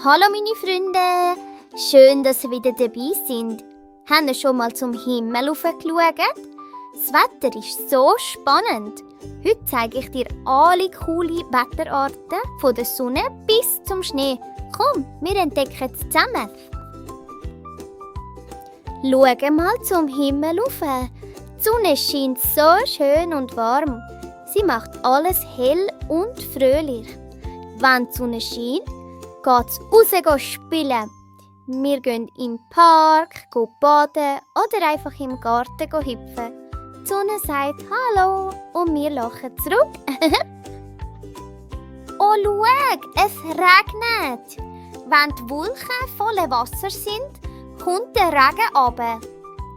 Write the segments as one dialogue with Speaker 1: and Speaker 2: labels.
Speaker 1: Hallo meine Freunde, schön, dass ihr wieder dabei sind. Habt ihr schon mal zum Himmel hochgeschaut? Das Wetter ist so spannend. Heute zeige ich dir alle coole Wetterarten, von der Sonne bis zum Schnee. Komm, wir entdecken es zusammen. Schau mal zum Himmel rauf. Die Sonne scheint so schön und warm. Sie macht alles hell und fröhlich. Wenn die Sonne scheint, geht's raus spielen. Wir gehen im Park, baden oder einfach im Garten hüpfen. Die Sonne sagt Hallo und wir lachen zurück. Oh, schau, es regnet. Wenn die Wolken voller Wasser sind, kommt der Regen runter.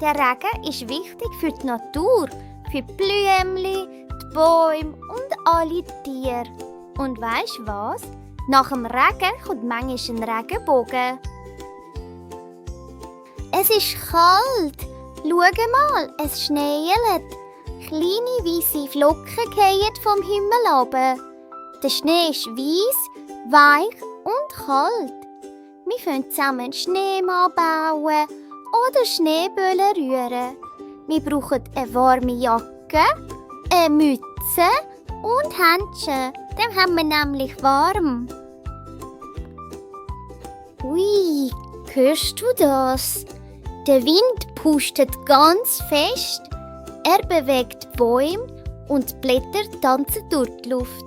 Speaker 1: Der Regen ist wichtig für die Natur, für die Blümchen, die Bäume und alle Tiere. Und weisst du was? Nach dem Regen kommt manchmal ein Regenbogen. Es ist kalt. Schau mal, es schneit. Kleine weisse Flocken fallen vom Himmel runter. Der Schnee ist weiss, weich und kalt. Wir können zusammen einen Schneemann bauen oder Schneeböller rühren. Wir brauchen eine warme Jacke, eine Mütze und Händchen. Dann haben wir nämlich warm. Ui, hörst du das? Der Wind pustet ganz fest. Er bewegt die Bäume und die Blätter tanzen durch die Luft.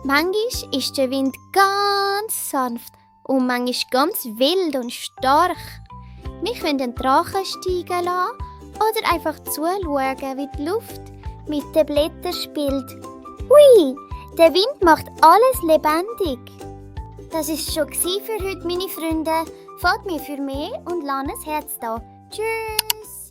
Speaker 1: Manchmal ist der Wind ganz sanft und manchmal ganz wild und stark. Wir können den Drachen steigen lassen oder einfach zuschauen, wie die Luft mit den Blättern spielt. Hui, der Wind macht alles lebendig. Das war schon für heute, meine Freunde. Folgt mir für mehr und lasst ein Herz da. Tschüss!